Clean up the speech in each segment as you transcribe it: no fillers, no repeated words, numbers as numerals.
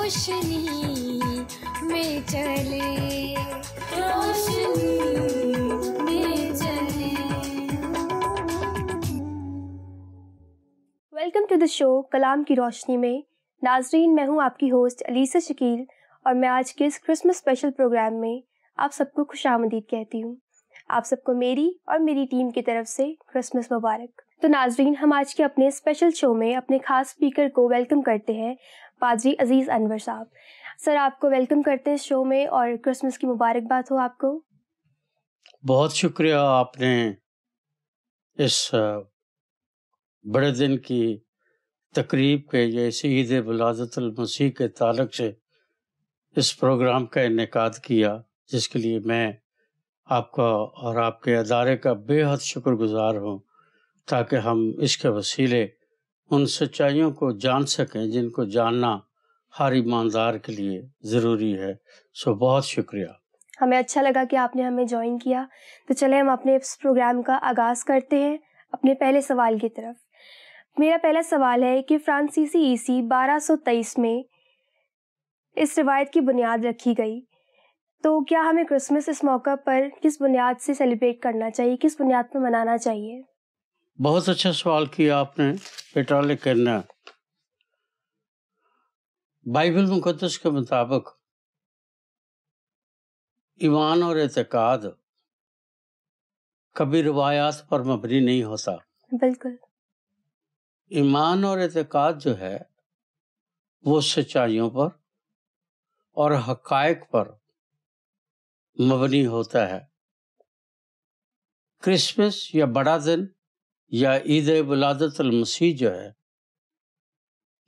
روشنی میں چلے، روشنی میں چلے۔ ویلکم ٹو دا شو کلام کی روشنی میں۔ ناظرین، میں ہوں آپ کی ہوسٹ علیسہ شکیل، اور میں آج کے اس کرسمس اسپیشل پروگرام میں آپ سب کو خوش آمدید کہتی ہوں۔ آپ سب کو میری اور میری ٹیم کی طرف سے کرسمس مبارک۔ تو ناظرین، ہم آج کے اپنے اسپیشل شو میں اپنے خاص اسپیکر کو ویلکم کرتے ہیں، پادری عزیز انور صاحب۔ سر، آپ کو ویلکم کرتے ہیں اس شو میں، اور کرسمس کی مبارکباد ہو آپ کو۔ بہت شکریہ، آپ نے اس بڑے دن کی تقریب کے، جیسے عید ولادت المسیح کے تعلق سے اس پروگرام کا انعقاد کیا، جس کے لیے میں آپ کا اور آپ کے ادارے کا بے حد شکر گزار ہوں، تاکہ ہم اس کے وسیلے ان سچائیوں کو جان سکیں جن کو جاننا ہر ایماندار کے لیے ضروری ہے۔ بہت شکریہ۔ ہمیں اچھا لگا کہ آپ نے ہمیں جوائن کیا۔ تو چلیں ہم اپنے اس پروگرام کا آغاز کرتے ہیں اپنے پہلے سوال کی طرف۔ میرا پہلا سوال ہے کہ فرانسیسی عیسی 1223 میں اس روایت کی بنیاد رکھی گئی، تو کیا ہمیں کرسمس اس موقع پر کس بنیاد سے سیلیبریٹ کرنا چاہیے، کس بنیاد پر منانا چاہیے؟ بہت اچھا سوال کیا آپ نے بیٹا، لیکن بائبل مقدس کے مطابق ایمان اور اعتقاد کبھی روایات پر مبنی نہیں ہوتا۔ بالکل۔ ایمان اور اعتقاد جو ہے وہ سچائیوں پر اور حقائق پر مبنی ہوتا ہے۔ کرسمس یا بڑا دن یا عید ولادت المسیح جو ہے،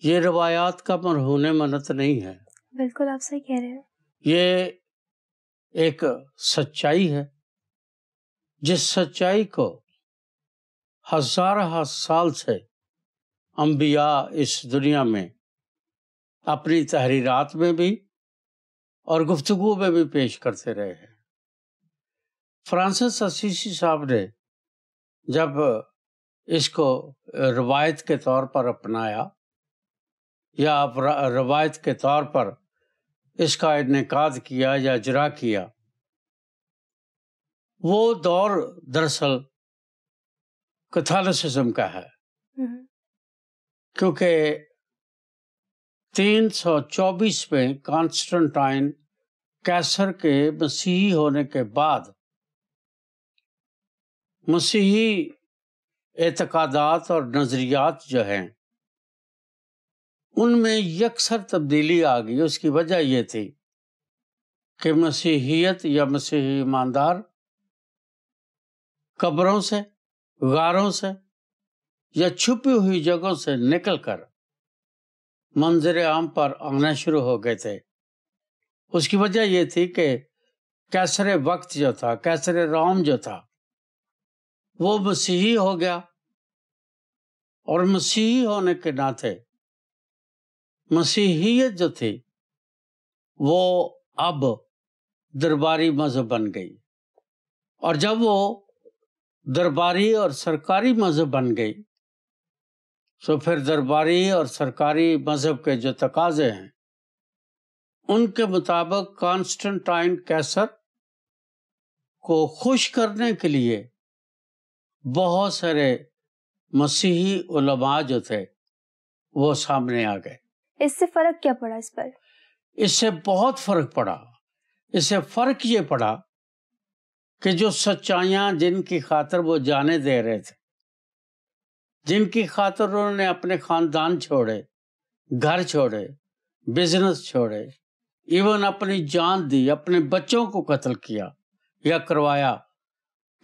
یہ روایات کا مرہون منت نہیں ہے۔ بالکل، آپ صحیح کہہ رہے ہیں۔ یہ ایک سچائی ہے، جس سچائی کو ہزارہ سال سے انبیاء اس دنیا میں اپنی تحریرات میں بھی اور گفتگو میں بھی پیش کرتے رہے ہیں۔ فرانسس اسیسی صاحب نے جب اس کو روایت کے طور پر اپنایا یا روایت کے طور پر اس کا انعقاد کیا یا اجرا کیا، وہ دور دراصل کیتھولسزم کا ہے، کیونکہ 324 میں کانسٹنٹائن قیصر کے مسیحی ہونے کے بعد مسیحی اعتقادات اور نظریات جو ہیں ان میں یکسر تبدیلی آ گئی۔ اس کی وجہ یہ تھی کہ مسیحیت یا مسیحی ایماندار قبروں سے، غاروں سے یا چھپی ہوئی جگہوں سے نکل کر منظر عام پر آنا شروع ہو گئے تھے۔ اس کی وجہ یہ تھی کہ قیصر وقت جو تھا، قیصر روم جو تھا، وہ مسیحی ہو گیا، اور مسیحی ہونے کے ناطے مسیحیت جو تھی وہ اب درباری مذہب بن گئی، اور جب وہ درباری اور سرکاری مذہب بن گئی تو پھر درباری اور سرکاری مذہب کے جو تقاضے ہیں ان کے مطابق کانسٹنٹائن قیصر کو خوش کرنے کے لیے بہت سارے مسیحی علماء جو تھے وہ سامنے آ گئے۔ اس سے فرق کیا پڑا اس پر؟ اس سے بہت فرق پڑا۔ اس سے فرق یہ پڑا کہ جو سچائیاں جن کی خاطر وہ جانے دے رہے تھے، جن کی خاطر انہوں نے اپنے خاندان چھوڑے، گھر چھوڑے، بزنس چھوڑے، ایون اپنی جان دی، اپنے بچوں کو قتل کیا یا کروایا،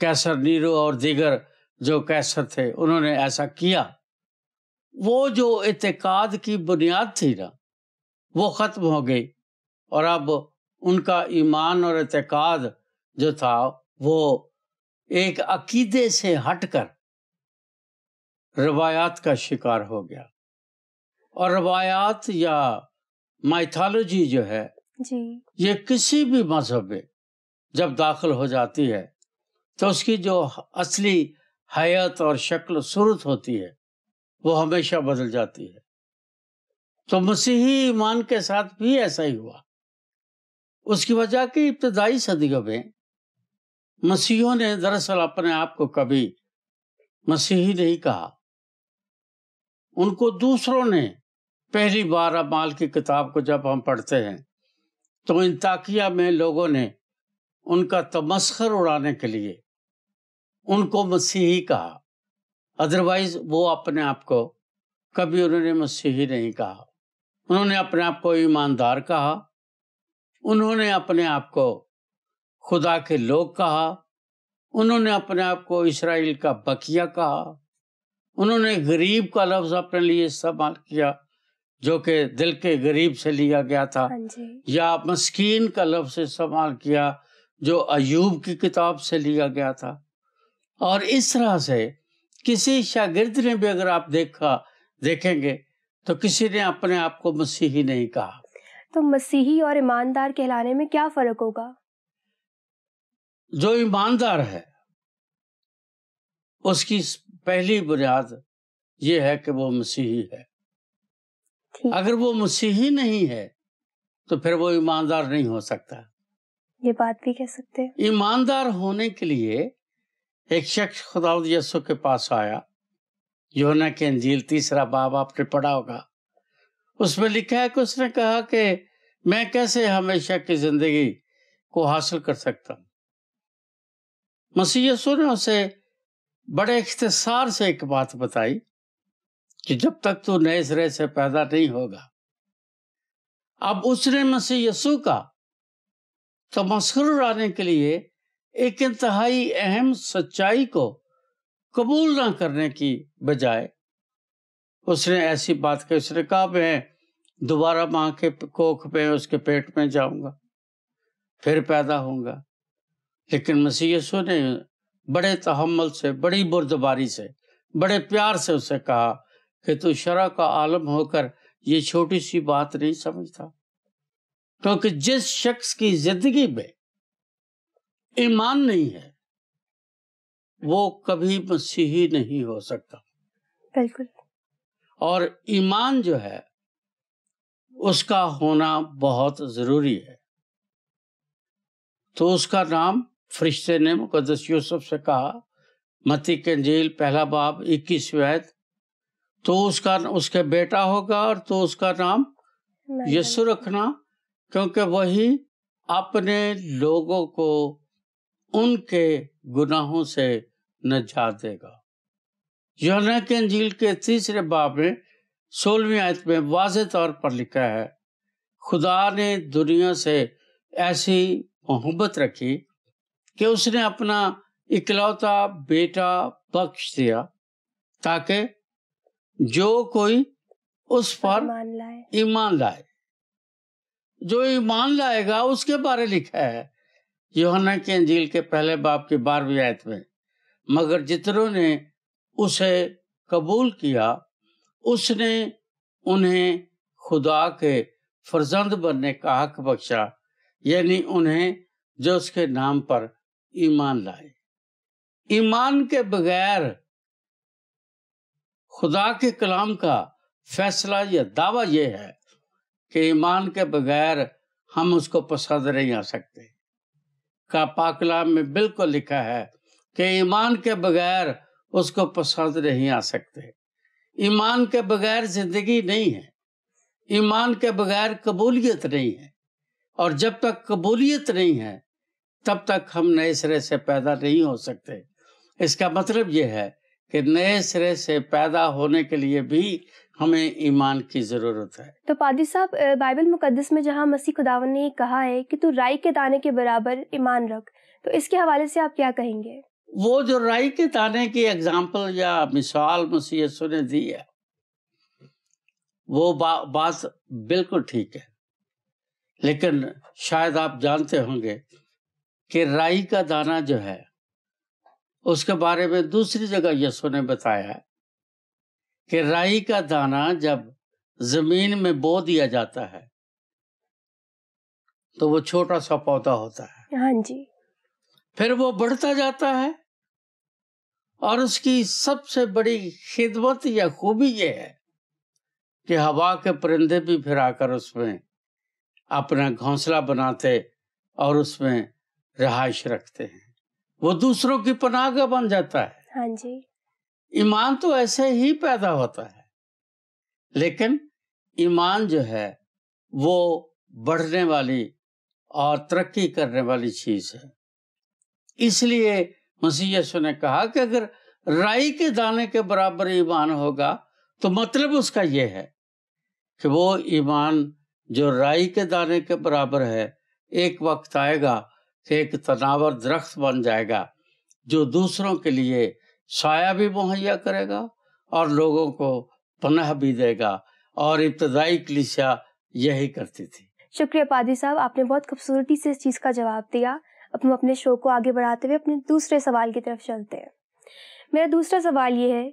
قیصر نیرو اور دیگر جو قیصر تھے انہوں نے ایسا کیا، وہ جو اعتقاد کی بنیاد تھی نا وہ ختم ہو گئی، اور اب ان کا ایمان اور اعتقاد جو تھا وہ ایک عقیدے سے ہٹ کر روایات کا شکار ہو گیا۔ اور روایات یا مائتھالوجی جو ہے جی، یہ کسی بھی مذہب میں جب داخل ہو جاتی ہے تو اس کی جو اصلی حیت اور شکل و صورت ہوتی ہے وہ ہمیشہ بدل جاتی ہے۔ تو مسیحی ایمان کے ساتھ بھی ایسا ہی ہوا. اس کی وجہ کہ ابتدائی صدیوں میں مسیحیوں نے دراصل اپنے آپ کو کبھی مسیحی نہیں کہا. ان کو دوسروں نے پہلی بار اعمال کی کتاب کو جب ہم پڑھتے ہیں تو انطاکیہ میں لوگوں نے ان کا تمسخر اڑانے کے لیے ان کو مسیحی کہا. ادروائز وہ اپنے آپ کو کبھی انہوں نے مسیحی نہیں کہا. انہوں نے اپنے آپ کو ایماندار کہا. انہوں نے اپنے آپ کو خدا کے لوگ کہا. انہوں نے اپنے آپ کو اسرائیل کا بقیہ کہا. انہوں نے غریب کا لفظ اپنے لیے استعمال کیا جو کہ دل کے غریب سے لیا گیا تھا. یا مسکین کا لفظ استعمال کیا جو ایوب کی کتاب سے لیا گیا تھا. اور اس طرح سے کسی شاگرد نے بھی اگر آپ دیکھیں گے تو کسی نے اپنے آپ کو مسیحی نہیں کہا. تو مسیحی اور ایماندار کہلانے میں کیا فرق ہوگا؟ جو ایماندار ہے اس کی پہلی بنیاد یہ ہے کہ وہ مسیحی ہے. اگر وہ مسیحی نہیں ہے تو پھر وہ ایماندار نہیں ہو سکتا. یہ بات بھی کہہ سکتے ہیں. ایماندار ہونے کے لیے ایک شخص خداوند یسوع کے پاس آیا. یوحنا کی انجیل 3 باب آپ نے پڑھا ہوگا. اس میں لکھا ہے کہ اس نے کہا کہ میں کیسے ہمیشہ کی زندگی کو حاصل کر سکتا ہوں. مسیح یسوع نے اسے بڑے اختصار سے ایک بات بتائی کہ جب تک تو نئے سرے سے پیدا نہیں ہوگا. اب اس نے مسیح یسوع کا تمسخر اڑانے کے لیے ایک انتہائی اہم سچائی کو قبول نہ کرنے کی بجائے اس نے ایسی بات کہ اس نے کہا میں دوبارہ ماں کے کوکھ میں اس کے پیٹ میں جاؤں گا پھر پیدا ہوں گا. لیکن مسیح یسوع نے بڑے تحمل سے, بڑی بردباری سے, بڑے پیار سے اسے کہا کہ تو شرع کا عالم ہو کر یہ چھوٹی سی بات نہیں سمجھتا. کیونکہ جس شخص کی زندگی میں ایمان نہیں ہے وہ کبھی مسیحی نہیں ہو سکتا. بالکل. اور ایمان جو ہے اس کا ہونا بہت ضروری ہے. تو اس کا نام فرشتے نے مقدس یوسف سے کہا متی کی انجیل 1 باب 21 آیت تو اس کے بیٹا ہوگا اور تو اس کا نام یسوع رکھنا کیونکہ وہی اپنے لوگوں کو ان کے گناہوں سے نجات دے گا. یوحنا کی انجیل کے 3 باب میں 16 آیت میں واضح طور پر لکھا ہے خدا نے دنیا سے ایسی محبت رکھی کہ اس نے اپنا اکلوتا بیٹا بخش دیا تاکہ جو کوئی اس پر ایمان لائے. جو ایمان لائے گا اس کے بارے لکھا ہے یوحنا کی انجیل کے 1 باب کی 12 آیت میں مگر جتنوں نے اسے قبول کیا اس نے انہیں خدا کے فرزند بننے کا حق بخشا یعنی انہیں جو اس کے نام پر ایمان لائے. ایمان کے بغیر خدا کے کلام کا فیصلہ یا دعویٰ یہ ہے کہ ایمان کے بغیر ہم اس کو پسند نہیں آ سکتے. کا پاک کلام میں بالکل لکھا ہے کہ ایمان کے بغیر اس کو پسند نہیں آ سکتے. ایمان کے بغیر زندگی نہیں ہے. ایمان کے بغیر قبولیت نہیں ہے. اور جب تک قبولیت نہیں ہے تب تک ہم نئے سرے سے پیدا نہیں ہو سکتے. اس کا مطلب یہ ہے کہ نئے سرے سے پیدا ہونے کے لیے بھی ہمیں ایمان کی ضرورت ہے. تو پادری صاحب بائبل مقدس میں جہاں مسیح خداوند نے کہا ہے کہ تو رائی کے دانے کے برابر ایمان رکھ تو اس کے حوالے سے آپ کیا کہیں گے؟ وہ جو رائی کے دانے کی اگزامپل یا مثال مسیح یسوع نے دی ہے وہ بات بالکل ٹھیک ہے. لیکن شاید آپ جانتے ہوں گے کہ رائی کا دانہ جو ہے اس کے بارے میں دوسری جگہ یسوع نے بتایا ہے کہ رائی کا دانہ جب زمین میں بو دیا جاتا ہے تو وہ چھوٹا سا پودا ہوتا ہے. ہاں جی. پھر وہ بڑھتا جاتا ہے اور اس کی سب سے بڑی خدمت یا خوبی یہ ہے کہ ہوا کے پرندے بھی پھرا کر اس میں اپنا گھونسلہ بناتے اور اس میں رہائش رکھتے ہیں، وہ دوسروں کی پناہ گاہ بن جاتا ہے۔ ہاں جی، ایمان تو ایسے ہی پیدا ہوتا ہے، لیکن ایمان جو ہے وہ بڑھنے والی اور ترقی کرنے والی چیز ہے۔ اس لیے مسیح یسوع نے کہا کہ اگر رائی کے دانے کے برابر ایمان ہوگا تو مطلب اس کا یہ ہے کہ وہ ایمان جو رائی کے دانے کے برابر ہے ایک وقت آئے گا کہ ایک تناور درخت بن جائے گا جو دوسروں کے لیے سایہ بھی مہیا کرے گا اور لوگوں کو پناہ بھی دے گا، اور ابتدائی کلیسیا یہی کرتی تھی۔ شکریہ پادری صاحب، آپ نے بہت خوبصورتی سے اس چیز کا جواب دیا۔ اب ہم اپنے شو کو آگے بڑھاتے ہوئے اپنے دوسرے سوال کی طرف چلتے ہیں۔ میرا دوسرا سوال یہ ہے،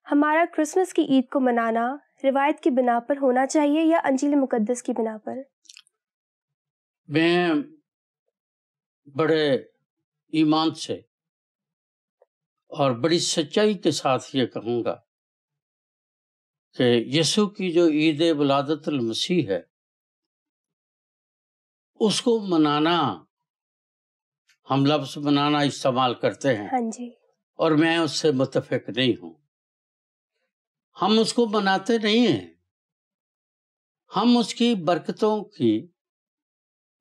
ہمارا کرسمس کی عید کو منانا روایت کی بنا پر ہونا چاہیے یا انجیل مقدس کی بنا پر؟ میں بڑے ایمان سے اور بڑی سچائی کے ساتھ یہ کہوں گا کہ یسوع کی جو عید ولادت المسیح ہے اس کو منانا، ہم لفظ منانا استعمال کرتے ہیں، ہاں جی، اور میں اس سے متفق نہیں ہوں۔ ہم اس کو مناتے نہیں ہیں، ہم اس کی برکتوں کی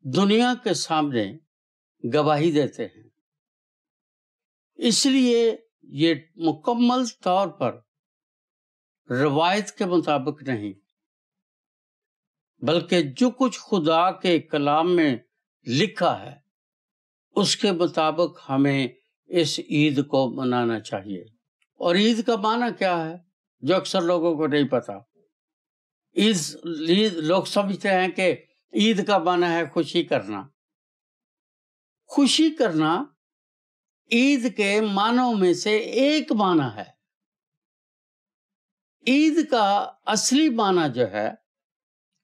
دنیا کے سامنے گواہی دیتے ہیں۔ اس لیے یہ مکمل طور پر روایت کے مطابق نہیں، بلکہ جو کچھ خدا کے کلام میں لکھا ہے اس کے مطابق ہمیں اس عید کو منانا چاہیے۔ اور عید کا معنی کیا ہے جو اکثر لوگوں کو نہیں پتا۔ عید لوگ سمجھتے ہیں کہ عید کا معنی ہے خوشی کرنا۔ خوشی کرنا عید کے معنوں میں سے ایک معنی ہے۔ عید کا اصلی معنی جو ہے،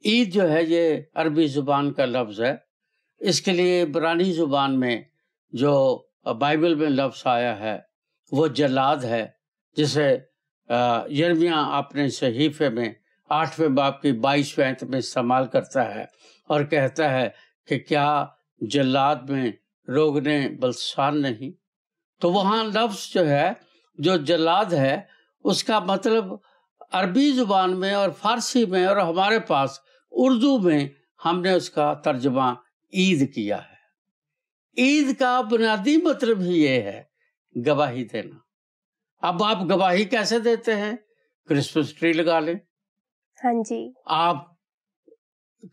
عید جو ہے یہ عربی زبان کا لفظ ہے، اس کے لیے عبرانی زبان میں جو بائبل میں لفظ آیا ہے وہ جلاد ہے، جسے یرمیہ اپنے صحیفے میں 8ویں باب کی 22ویں آیت میں استعمال کرتا ہے اور کہتا ہے کہ کیا جلاد میں روغنے بلسان نہیں؟ تو وہاں لفظ جو ہے جو جلاد ہے اس کا مطلب عربی زبان میں اور فارسی میں اور ہمارے پاس اردو میں ہم نے اس کا ترجمہ عید کیا ہے۔ عید کا بنیادی مطلب ہی یہ ہے گواہی دینا۔ اب آپ گواہی کیسے دیتے ہیں؟ کرسمس ٹری لگا لیں، ہاں جی، آپ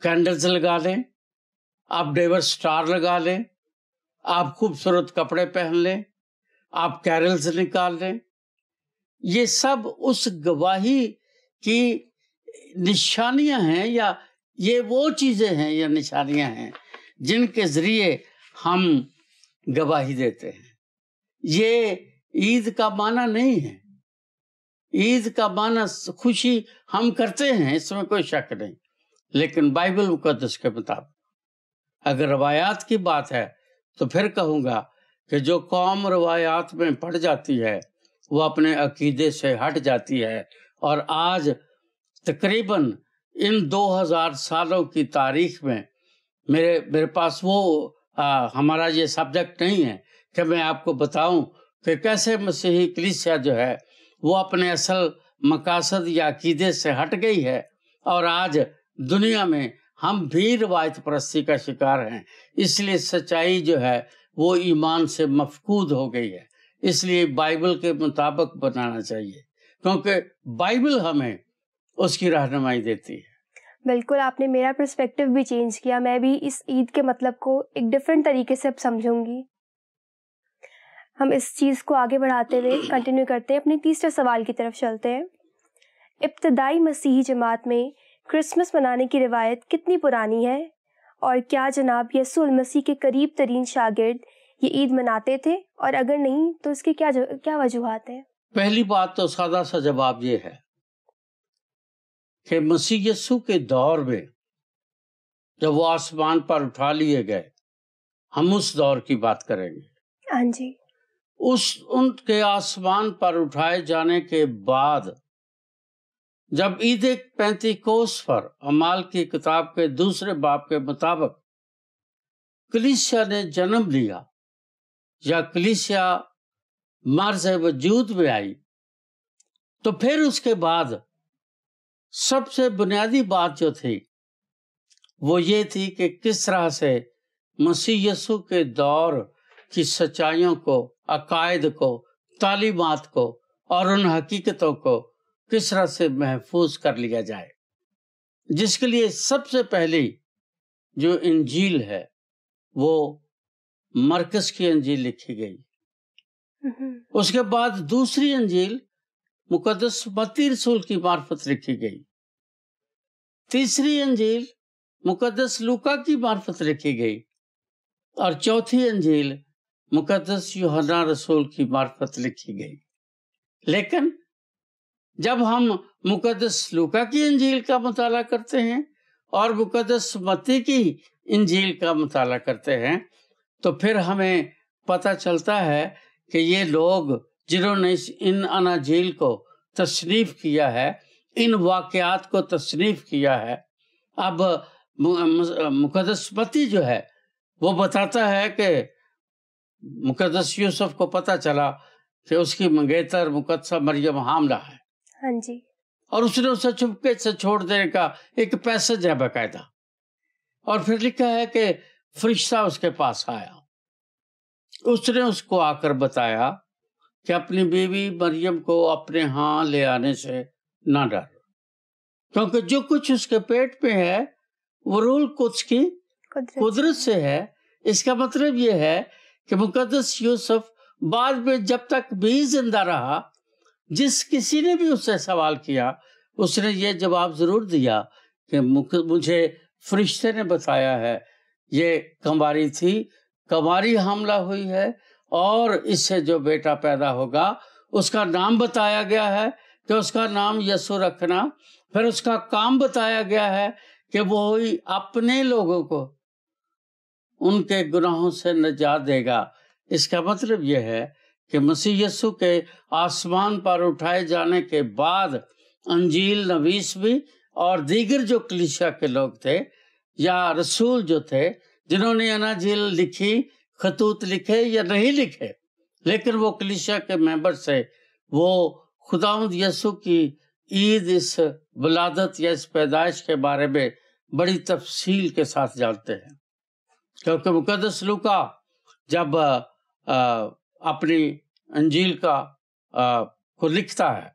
کینڈلز لگا لیں، آپ ڈیور سٹار لگا لیں، آپ خوبصورت کپڑے پہن لیں، آپ کیرلز نکال لیں، یہ سب اس گواہی کی نشانیاں ہیں، یا یہ وہ چیزیں ہیں یا نشانیاں ہیں جن کے ذریعے ہم گواہی دیتے ہیں۔ یہ عید کا معنی نہیں ہے۔ عید کا معنی خوشی ہم کرتے ہیں، اس میں کوئی شک نہیں، لیکن بائبل مقدس کے مطابق اگر روایات کی بات ہے تو پھر کہوں گا کہ جو قوم روایات میں پڑ جاتی ہے وہ اپنے عقیدے سے ہٹ جاتی ہے، اور آج تقریباً ان 2000 سالوں کی تاریخ میں میرے پاس وہ ہمارا یہ سبجیکٹ نہیں ہے کہ میں آپ کو بتاؤں کہ کیسے مسیحی کلیسیا جو ہے وہ اپنے اصل مقاصد یا عقیدے سے ہٹ گئی ہے، اور آج دنیا میں ہم بھی روایت پرستی کا شکار ہیں۔ اس لیے سچائی جو ہے وہ ایمان سے مفقود ہو گئی ہے۔ اس لیے بائبل کے مطابق بنانا چاہیے، کیونکہ بائبل ہمیں اس کی رہنمائی دیتی ہے۔ بالکل، آپ نے میرا پرسپیکٹو بھی چینج کیا، میں بھی اس عید کے مطلب کو ایک ڈیفرنٹ طریقے سے اب سمجھوں گی۔ ہم اس چیز کو آگے بڑھاتے ہوئے کنٹینیو کرتے ہیں، اپنی تیسرے سوال کی طرف چلتے ہیں۔ ابتدائی مسیحی جماعت میں کرسمس منانے کی روایت کتنی پرانی ہے، اور کیا جناب یسوع المسیح کے قریب ترین شاگرد یہ عید مناتے تھے، اور اگر نہیں تو اس کی کیا وجوہات ہیں؟ پہلی بات تو سادہ سا جواب یہ ہے کہ مسیح یسوع کے دور میں جب وہ آسمان پر اٹھا لیے گئے، ہم اس دور کی بات کریں گے۔ ہاں جی، ان کے آسمان پر اٹھائے جانے کے بعد جب عید پینتیکوس پر اعمال کی کتاب کے 2 باب کے مطابق کلیسیا نے جنم لیا یا کلیسیا مرز وجود میں آئی، تو پھر اس کے بعد سب سے بنیادی بات جو تھی وہ یہ تھی کہ کس طرح سے مسیح یسوع کے دور کی سچائیوں کو، عقائد کو، تعلیمات کو اور ان حقیقتوں کو کس طرح سے محفوظ کر لیا جائے، جس کے لیے سب سے پہلی جو انجیل ہے وہ مرکز کی انجیل لکھی گئی۔ اس کے بعد دوسری انجیل مقدس متی رسول کی معرفت لکھی گئی، تیسری انجیل مقدس لوکا کی معرفت لکھی گئی، اور چوتھی انجیل مقدس یوحنا رسول کی معرفت لکھی گئی۔ لیکن جب ہم مقدس لوکا کی انجیل کا مطالعہ کرتے ہیں اور مقدس متی کی انجیل کا مطالعہ کرتے ہیں تو پھر ہمیں پتہ چلتا ہے کہ یہ لوگ جنہوں نے ان اناجیل کو تصنیف کیا ہے، ان واقعات کو تصنیف کیا ہے، اب مقدس متی جو ہے وہ بتاتا ہے کہ مقدس یوسف کو پتہ چلا کہ اس کی منگیتر مقدسہ مریم حاملہ ہے، ہاں جی، اور اس نے اسے چپکے سے چھوڑ دینے کا ایک پیسج ہے باقاعدہ، اور پھر لکھا ہے کہ فرشتہ اس کے پاس آیا، اس نے اس کو آ کر بتایا کہ اپنی بیوی مریم کو اپنے ہاں لے آنے سے نہ ڈر، کیونکہ جو کچھ اس کے پیٹ میں ہے وہ روح القدس کی قدرت سے ہے۔ اس کا مطلب یہ ہے کہ مقدس یوسف بعد میں جب تک بھی زندہ رہا، جس کسی نے بھی اس سے سوال کیا اس نے یہ جواب ضرور دیا کہ مجھے فرشتے نے بتایا ہے، یہ کنواری تھی، کنواری حاملہ ہوئی ہے، اور اس سے جو بیٹا پیدا ہوگا اس کا نام بتایا گیا ہے کہ اس کا نام یسوع رکھنا، پھر اس کا کام بتایا گیا ہے کہ وہ اپنے لوگوں کو ان کے گناہوں سے نجات دے گا۔ اس کا مطلب یہ ہے کہ مسیح یسوع کے آسمان پر اٹھائے جانے کے بعد انجیل نویس بھی اور دیگر جو کلیسیا کے لوگ تھے یا رسول جو تھے جنہوں نے اناجیل لکھی، خطوط لکھے یا نہیں لکھے، لیکن وہ کلیسیا کے ممبر سے وہ خداوند یسوع کی عید، اس ولادت یا اس پیدائش کے بارے میں بڑی تفصیل کے ساتھ جانتے ہیں، کیونکہ مقدس لوکا جب اپنی انجیل کو لکھتا ہے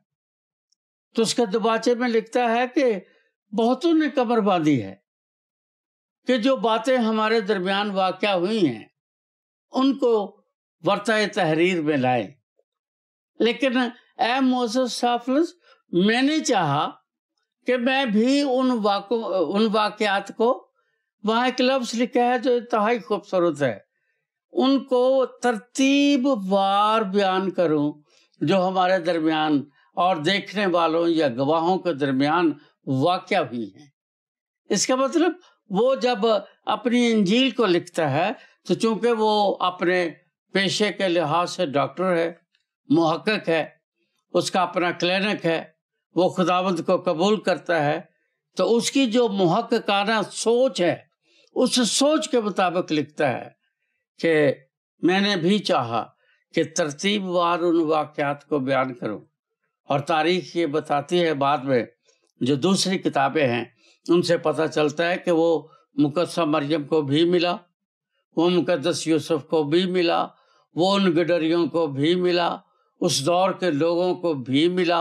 تو اس کے دباچے میں لکھتا ہے کہ بہتوں نے کمر باندھی ہے کہ جو باتیں ہمارے درمیان واقع ہوئی ہیں ان کو ورثہ تحریر میں لائیں، لیکن اے موسیس حافظ، میں نے چاہا کہ میں بھی ان واقعات کو، وہاں ایک لفظ لکھا ہے جو انتہائی خوبصورت ہے، ان کو ترتیب وار بیان کروں جو ہمارے درمیان اور دیکھنے والوں یا گواہوں کے درمیان واقع ہوئی ہیں۔ اس کا مطلب وہ جب اپنی انجیل کو لکھتا ہے تو چونکہ وہ اپنے پیشے کے لحاظ سے ڈاکٹر ہے، محقق ہے، اس کا اپنا کلینک ہے، وہ خداوند کو قبول کرتا ہے، تو اس کی جو محققانہ سوچ ہے اس سوچ کے مطابق لکھتا ہے کہ میں نے بھی چاہا کہ ترتیب وار ان واقعات کو بیان کروں، اور تاریخ یہ بتاتی ہے بعد میں جو دوسری کتابیں ہیں ان سے پتہ چلتا ہے کہ وہ مقدسہ مریم کو بھی ملا، وہ مقدس یوسف کو بھی ملا، وہ ان گڈریوں کو بھی ملا، اس دور کے لوگوں کو بھی ملا،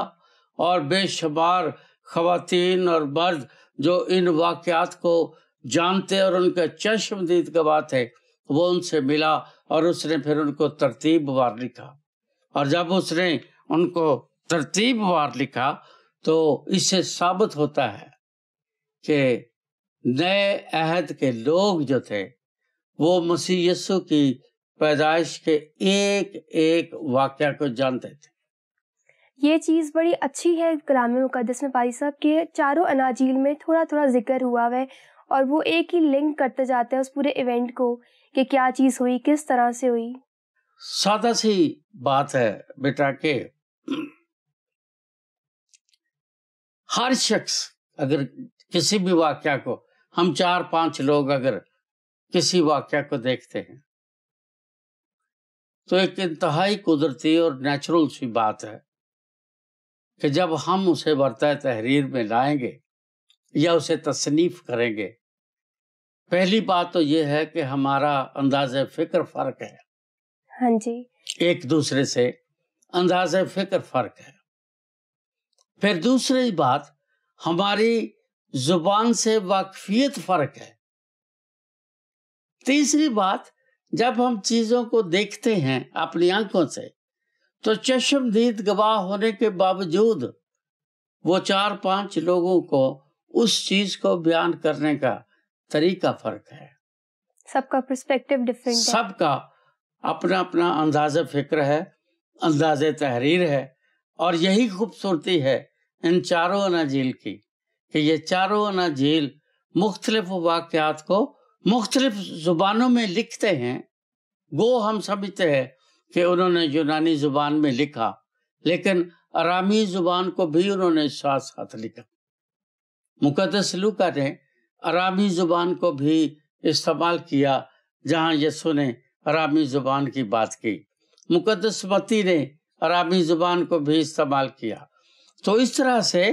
اور بے شمار خواتین اور مرد جو ان واقعات کو جانتے اور ان کا چشم دید گواہ تھے وہ ان سے ملا، اور اس نے پھر ان کو ترتیب وار لکھا، اور جب اس نے ان کو ترتیب وار لکھا تو اس سے ثابت ہوتا ہے کہ نئے عہد کے لوگ جو تھے وہ مسیح یسوع کی پیدائش کے ایک ایک واقعہ کو جانتے تھے۔ یہ چیز بڑی اچھی ہے کلام مقدس میں پائی صاحب کہ چاروں اناجیل میں تھوڑا تھوڑا ذکر ہوا ہے اور وہ ایک ہی لنک کرتے جاتے ہیں اس پورے ایونٹ کو کہ کیا چیز ہوئی، کس طرح سے ہوئی۔ سادہ سی بات ہے بیٹا کہ ہر شخص اگر کسی بھی واقعہ کو، ہم 4-5 لوگ اگر کسی واقعہ کو دیکھتے ہیں تو ایک انتہائی قدرتی اور نیچرل سی بات ہے کہ جب ہم اسے برتہ تحریر میں لائیں گے یا اسے تصنیف کریں گے، پہلی بات تو یہ ہے کہ ہمارا انداز فکر فرق ہے، ہاں جی، ایک دوسرے سے انداز فکر فرق ہے۔ پھر دوسری بات، ہماری زبان سے واقفیت فرق ہے۔ تیسری بات، جب ہم چیزوں کو دیکھتے ہیں اپنی آنکھوں سے تو چشم دید گواہ ہونے کے باوجود وہ 4-5 لوگوں کو اس چیز کو بیان کرنے کا طریقہ فرق ہے، سب کا پرسپیکٹیو ڈفرینٹ ہے، سب کا اپنا اپنا انداز فکر ہے، انداز تحریر ہے۔ اور یہی خوبصورتی ہے ان چاروں اناجیل کی کہ یہ چاروں اناجیل مختلف واقعات کو مختلف زبانوں میں لکھتے ہیں۔ گو ہم سمجھتے ہیں کہ انہوں نے یونانی زبان میں لکھا، لیکن ارامی زبان کو بھی انہوں نے ساتھ ساتھ لکھا۔ مقدس لوکا نے ارامی زبان کو بھی استعمال کیا جہاں یسوع نے ارامی زبان کی بات کی، مقدس متی نے ارامی زبان کو بھی استعمال کیا۔ تو اس طرح سے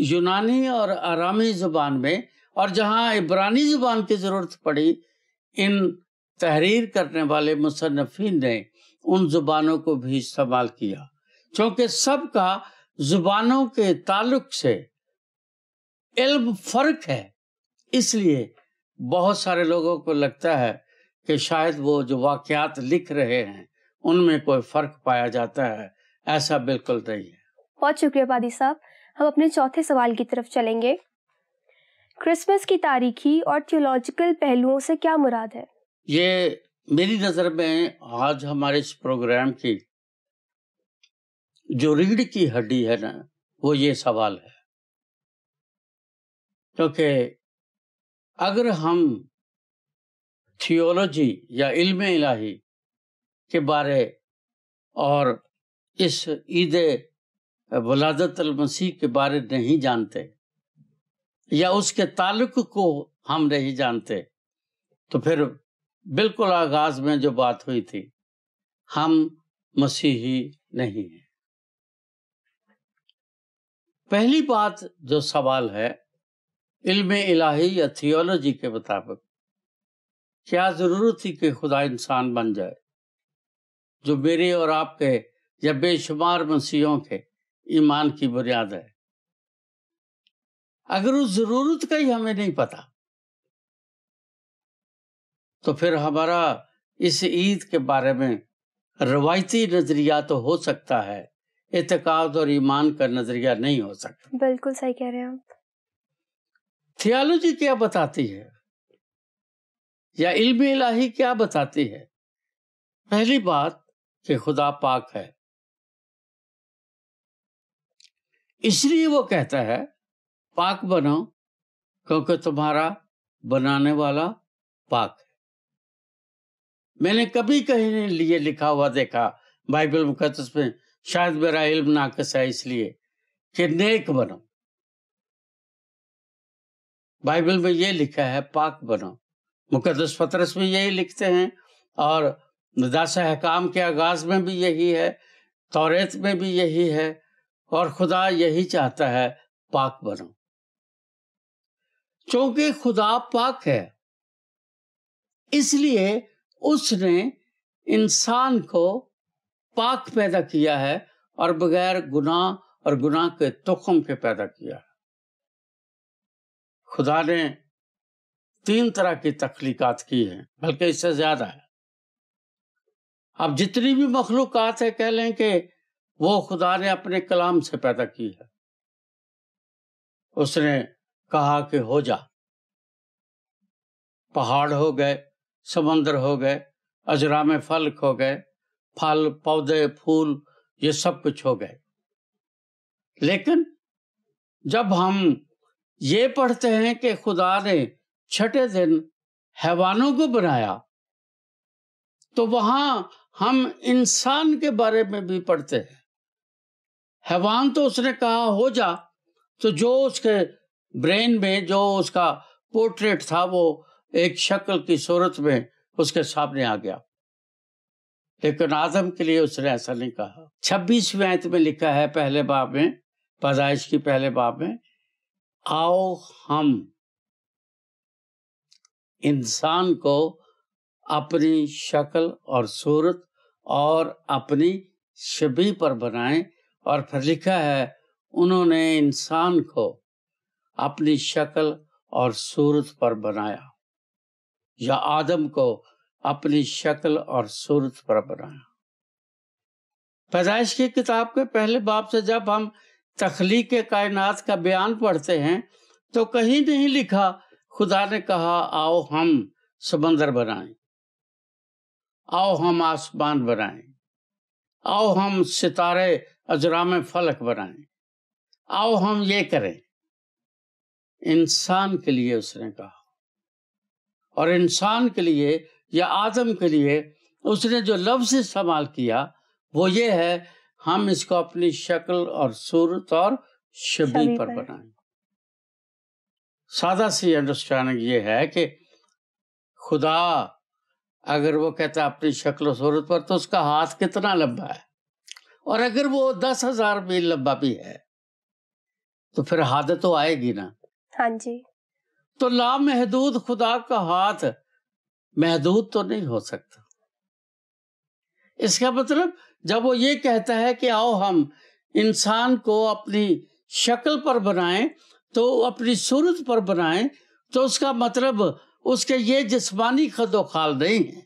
یونانی اور ارامی زبان میں، اور جہاں عبرانی زبان کی ضرورت پڑی، ان تحریر کرنے والے مصنفین نے ان زبانوں کو بھی استعمال کیا، چونکہ سب کا زبانوں کے تعلق سے علم فرق ہے۔ اس لیے بہت سارے لوگوں کو لگتا ہے کہ شاید وہ جو واقعات لکھ رہے ہیں ان میں کوئی فرق پایا جاتا ہے، ایسا بالکل نہیں ہے۔ بہت شکریہ پادری صاحب۔ ہم اپنے چوتھے سوال کی طرف چلیں گے۔ کرسمس کی تاریخی اور تھیولوجیکل پہلوؤں سے کیا مراد ہے؟ یہ میری نظر میں آج ہمارے اس پروگرام کی جو ریڑھ کی ہڈی ہے نا، وہ یہ سوال ہے، کیونکہ اگر ہم تھیولوجی یا علم الہی کے بارے اور اس عید ولادت المسیح کے بارے نہیں جانتے یا اس کے تعلق کو ہم نہیں جانتے تو پھر بالکل آغاز میں جو بات ہوئی تھی، ہم مسیحی نہیں ہیں۔ پہلی بات جو سوال ہے، علم الہی یا تھیولوجی کے مطابق کیا ضرورت تھی کہ خدا انسان بن جائے، جو میرے اور آپ کے یا بے شمار مسیحیوں کے ایمان کی بنیاد ہے؟ اگر اس ضرورت کا ہی ہمیں نہیں پتا تو پھر ہمارا اس عید کے بارے میں روایتی نظریہ تو ہو سکتا ہے، اعتقاد اور ایمان کا نظریہ نہیں ہو سکتا۔ بالکل صحیح کہہ رہے ہیں آپ۔ تھیولوجی کیا بتاتی ہے یا علم الہی کیا بتاتی ہے؟ پہلی بات کہ خدا پاک ہے، اس لیے وہ کہتا ہے پاک بنو کیونکہ تمہارا بنانے والا پاک ہے۔ میں نے کبھی کہیں نہیں یہ لکھا ہوا دیکھا بائبل مقدس میں، شاید میرا علم ناقص ہے اس لیے، کہ نیک بنو۔ بائبل میں یہ لکھا ہے پاک بنو۔ مقدس پطرس میں یہی لکھتے ہیں، اور 10 احکام کے آغاز میں بھی یہی ہے، توریت میں بھی یہی ہے، اور خدا یہی چاہتا ہے پاک بنو۔ چونکہ خدا پاک ہے اس لیے اس نے انسان کو پاک پیدا کیا ہے اور بغیر گناہ اور گناہ کے تخم کے پیدا کیا ہے۔ خدا نے 3 طرح کی تخلیقات کی ہیں، بلکہ اس سے زیادہ ہے۔ اب جتنی بھی مخلوقات ہے کہہ لیں کہ وہ خدا نے اپنے کلام سے پیدا کی ہے۔ اس نے کہا کہ ہو جا، پہاڑ ہو گئے، سمندر ہو گئے، اجرام فلک ہو گئے، پھل پودے پھول یہ سب کچھ ہو گئے۔ لیکن جب ہم یہ پڑھتے ہیں کہ خدا نے 6 دن حیوانوں کو بنایا تو وہاں ہم انسان کے بارے میں بھی پڑھتے ہیں۔ حیوان تو اس نے کہا ہو جا، تو جو اس کے برین میں جو اس کا پورٹریٹ تھا وہ ایک شکل کی صورت میں اس کے سامنے آ گیا. لیکن آدم کے لیے اس نے ایسا نہیں کہا. 26ویں آیت میں لکھا ہے پہلے باب میں، پیدائش کی پہلے باب میں، آؤ ہم انسان کو اپنی شکل اور صورت اور اپنی شبیہ پر بنائیں. اور پھر لکھا ہے انہوں نے انسان کو اپنی شکل اور صورت پر بنایا، یا آدم کو اپنی شکل اور صورت پر بنایا. پیدائش کی کتاب کے پہلے باب سے جب ہم تخلیق کائنات کا بیان پڑھتے ہیں تو کہیں نہیں لکھا خدا نے کہا آؤ ہم سمندر بنائیں، آؤ ہم آسمان بنائیں، آؤ ہم ستارے اجرام فلک بنائیں، آؤ ہم یہ کریں. انسان کے لیے اس نے کہا، اور انسان کے لیے یا آدم کے لیے اس نے جو لفظ استعمال کیا وہ یہ ہے ہم اس کو اپنی شکل اور صورت اور شبیہ پر بنائیں. سادہ سی انڈرسٹینڈنگ یہ ہے کہ خدا اگر وہ کہتا ہے اپنی شکل و صورت پر تو اس کا ہاتھ کتنا لمبا ہے، اور اگر وہ 10,000 میل لمبا بھی ہے تو پھر حد تو آئے گی نا. ہاں جی. تو لامحدود خدا کا ہاتھ محدود تو نہیں ہو سکتا. اس کا مطلب جب وہ یہ کہتا ہے کہ آؤ ہم انسان کو اپنی شکل پر بنائیں تو اپنی صورت پر بنائیں، تو اس کا مطلب اس کے یہ جسمانی خد و خال نہیں ہے،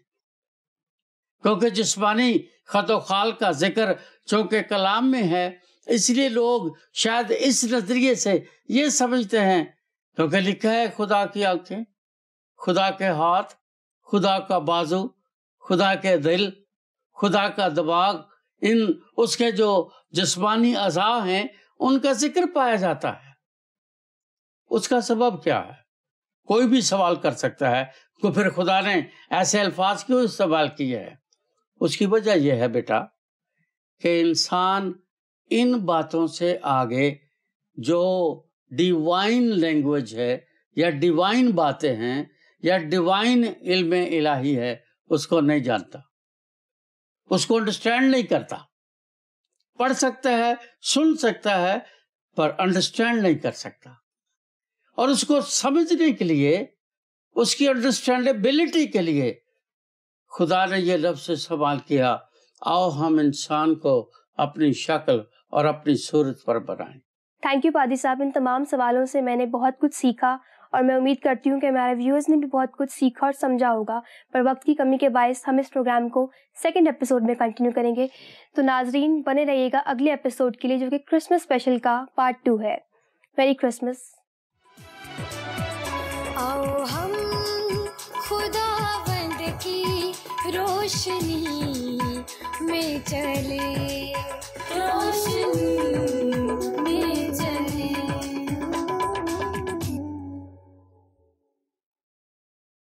کیونکہ جسمانی خد و خال کا ذکر چونکہ کلام میں ہے اس لیے لوگ شاید اس نظریے سے یہ سمجھتے ہیں، کیونکہ لکھا ہے خدا کی آنکھیں، خدا کے ہاتھ، خدا کا بازو، خدا کے دل، خدا کا دماغ، اس کے جو جسمانی اعضاء ہیں ان کا ذکر پایا جاتا ہے. اس کا سبب کیا ہے؟ کوئی بھی سوال کر سکتا ہے کہ پھر خدا نے ایسے الفاظ کیوں استعمال کیے ہیں. اس کی وجہ یہ ہے بیٹا کہ انسان ان باتوں سے آگے جو ڈیوائن لینگویج ہے یا ڈیوائن باتیں ہیں یا ڈیوائن علم الہی ہے اس کو نہیں جانتا، اس کو انڈرسٹینڈ نہیں کرتا. پڑھ سکتا ہے، سن سکتا ہے، پر انڈرسٹینڈ نہیں کر سکتا. اور اس کو سمجھنے کے لیے، اس کی انڈرسٹینڈیبلٹی کے لیے خدا نے یہ لفظ استعمال کیا، آؤ ہم انسان کو اپنی شکل اور اپنی صورت پر بنائیں. تھینک یو پادری صاحب. ان تمام سوالوں سے میں نے بہت کچھ سیکھا، اور میں امید کرتی ہوں کہ ہمارے ویورز نے بھی بہت کچھ سیکھا اور سمجھا ہوگا. پر وقت کی کمی کے باعث ہم اس پروگرام کو سیکنڈ ایپیسوڈ میں کنٹینیو کریں گے. تو ناظرین بنے رہیے گا اگلے ایپیسوڈ کے لیے جو کہ کرسمس اسپیشل کا پارٹ 2 ہے. میری کرسمس. آؤ ہم خداوند کی روشنی میں چلے.